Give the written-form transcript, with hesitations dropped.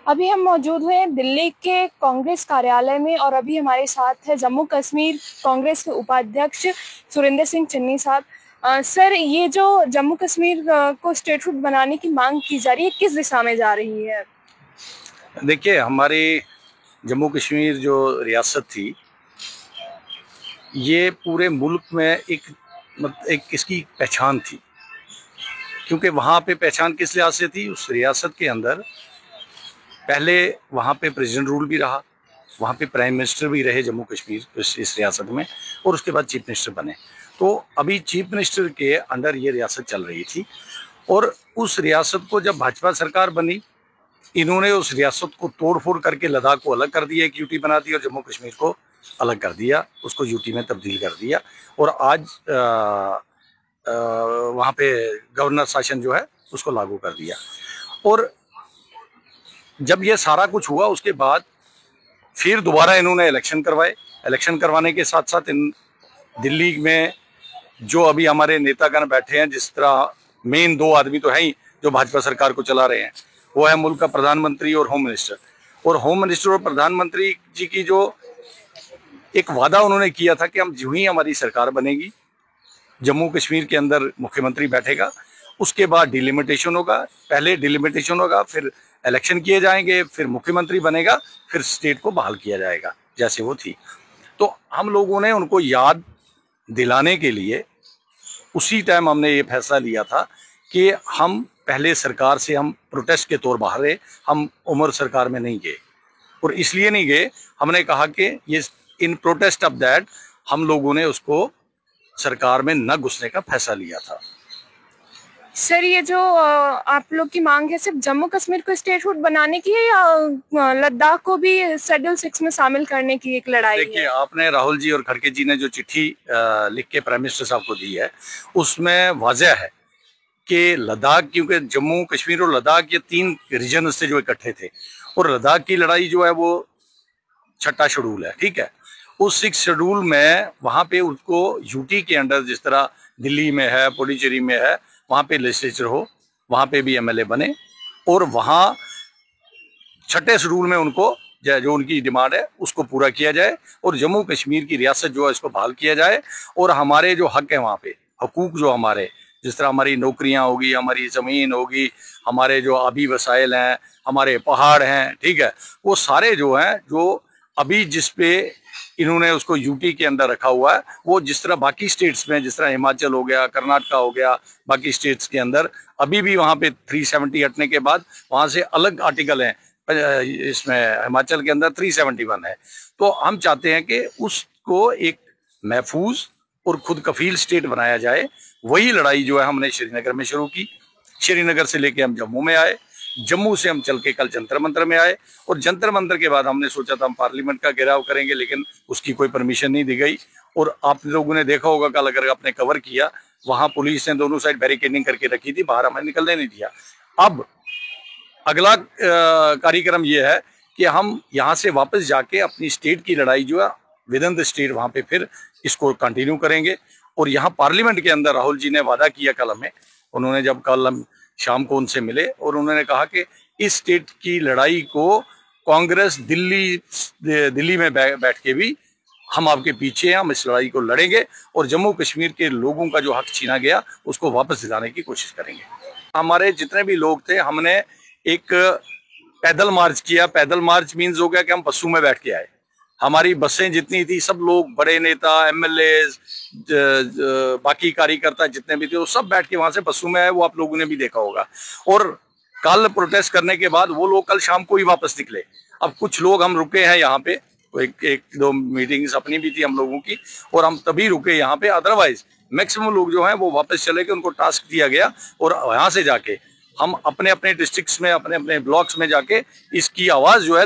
अभी हम मौजूद हैं दिल्ली के कांग्रेस कार्यालय में और अभी हमारे साथ है जम्मू कश्मीर कांग्रेस के उपाध्यक्ष सुरेंद्र सिंह चन्नी साहब। सर, ये जो जम्मू कश्मीर को स्टेटहुड बनाने की मांग की जा रही है, किस दिशा में जा रही है? देखिए, हमारी जम्मू कश्मीर जो रियासत थी, ये पूरे मुल्क में एक इसकी पहचान थी। क्योंकि वहाँ पे पहचान किस लिहाज से थी, उस रियासत के अंदर पहले वहाँ पे प्रेसिडेंट रूल भी रहा, वहाँ पे प्राइम मिनिस्टर भी रहे जम्मू कश्मीर इस रियासत में, और उसके बाद चीफ मिनिस्टर बने। तो अभी चीफ मिनिस्टर के अंडर ये रियासत चल रही थी, और उस रियासत को जब भाजपा सरकार बनी, इन्होंने उस रियासत को तोड़-फोड़ करके लद्दाख को अलग कर दिया, एक यूटी बना दी, और जम्मू कश्मीर को अलग कर दिया, उसको यूटी में तब्दील कर दिया। और आज वहाँ पे गवर्नर शासन जो है उसको लागू कर दिया। और जब ये सारा कुछ हुआ, उसके बाद फिर दोबारा इन्होंने इलेक्शन करवाए। इलेक्शन करवाने के साथ साथ इन दिल्ली में जो अभी हमारे नेतागण बैठे हैं, जिस तरह मेन दो आदमी तो हैं ही जो भाजपा सरकार को चला रहे हैं, वो है मुल्क का प्रधानमंत्री और होम मिनिस्टर। और होम मिनिस्टर और प्रधानमंत्री जी की जो एक वादा उन्होंने किया था कि हम जो ही हमारी सरकार बनेगी, जम्मू कश्मीर के अंदर मुख्यमंत्री बैठेगा, उसके बाद डिलिमिटेशन होगा। पहले डिलिमिटेशन होगा, फिर इलेक्शन किए जाएंगे, फिर मुख्यमंत्री बनेगा, फिर स्टेट को बहाल किया जाएगा जैसे वो थी। तो हम लोगों ने उनको याद दिलाने के लिए उसी टाइम हमने ये फैसला लिया था कि हम पहले सरकार से हम प्रोटेस्ट के तौर बाहर रहे, हम उम्र सरकार में नहीं गए। और इसलिए नहीं गए, हमने कहा कि ये इन प्रोटेस्ट ऑफ दैट हम लोगों ने उसको सरकार में न घुसने का फैसला लिया था। सर, ये जो आप लोग की मांग है सिर्फ जम्मू कश्मीर को स्टेटहुड बनाने की है या लद्दाख को भी शेड्यूल 6 में शामिल करने की एक लड़ाई है? देखिए, आपने राहुल जी और खड़गे जी ने जो चिट्ठी लिख के प्राइम मिनिस्टर साहब को दी है, उसमें वाजह है कि लद्दाख, क्योंकि जम्मू कश्मीर और लद्दाख ये 3 रीजन से जो इकट्ठे थे, और लद्दाख की लड़ाई जो है वो 6वां शेड्यूल है, ठीक है। उस 6 शेड्यूल में वहाँ पे उसको यूटी के अंडर, जिस तरह दिल्ली में है, पुडुचेरी में है, वहाँ पे लेजिस्लेचर हो, वहाँ पे भी एमएलए बने, और वहाँ 6ठे शेड्यूल में उनको जो उनकी डिमांड है उसको पूरा किया जाए, और जम्मू कश्मीर की रियासत जो है इसको बहाल किया जाए। और हमारे जो हक है वहाँ पे, हकूक जो हमारे, जिस तरह हमारी नौकरियां होगी, हमारी ज़मीन होगी, हमारे जो आबी वसाइल हैं, हमारे पहाड़ हैं, ठीक है, वो सारे जो हैं, जो अभी जिस पे इन्होंने उसको यूटी के अंदर रखा हुआ है, वो जिस तरह बाकी स्टेट्स में, जिस तरह हिमाचल हो गया, कर्नाटका हो गया, बाकी स्टेट्स के अंदर अभी भी वहाँ पे 370 हटने के बाद वहाँ से अलग आर्टिकल हैं। इसमें हिमाचल के अंदर 371 है। तो हम चाहते हैं कि उसको एक महफूज और खुद कफील स्टेट बनाया जाए। वही लड़ाई जो है हमने श्रीनगर में शुरू की, श्रीनगर से लेके हम जम्मू में आए, जम्मू से हम चल के कल जंतर मंतर में आए, और जंतर मंतर के बाद हमने सोचा था हम पार्लियामेंट का घेराव करेंगे, लेकिन उसकी कोई परमिशन नहीं दी गई। और आप लोगों ने देखा होगा, कल अगर आपने कवर किया, वहां पुलिस ने दोनों साइड बैरिकेडिंग करके रखी थी, बाहर हमें निकलने नहीं दिया। अब अगला कार्यक्रम ये है कि हम यहाँ से वापस जाके अपनी स्टेट की लड़ाई जो है विद इन द स्टेट, वहाँ पे फिर इसको कंटिन्यू करेंगे। और यहाँ पार्लियामेंट के अंदर राहुल जी ने वादा किया कल हमें, उन्होंने जब कल हम शाम को उनसे मिले, और उन्होंने कहा कि इस स्टेट की लड़ाई को कांग्रेस दिल्ली में बैठ के भी हम आपके पीछे हैं, हम इस लड़ाई को लड़ेंगे, और जम्मू कश्मीर के लोगों का जो हक छीना गया उसको वापस दिलाने की कोशिश करेंगे। हमारे जितने भी लोग थे, हमने एक पैदल मार्च किया। पैदल मार्च मीन्स हो गया कि हम बसों में बैठ के आए। हमारी बसें जितनी थी, सब लोग, बड़े नेता, एमएलए, बाकी कार्यकर्ता जितने भी थे, वो सब बैठ के वहां से बसों में आए। वो आप लोगों ने भी देखा होगा। और कल प्रोटेस्ट करने के बाद वो लोग कल शाम को ही वापस निकले। अब कुछ लोग हम रुके हैं यहाँ पे, एक दो मीटिंग्स अपनी भी थी हम लोगों की, और हम तभी रुके यहाँ पे। अदरवाइज मैक्सिमम लोग जो हैं वो वापस चले गए, उनको टास्क दिया गया, और यहाँ से जाके हम अपने अपने डिस्ट्रिक्ट्स में, अपने अपने ब्लॉक्स में जाके इसकी आवाज जो है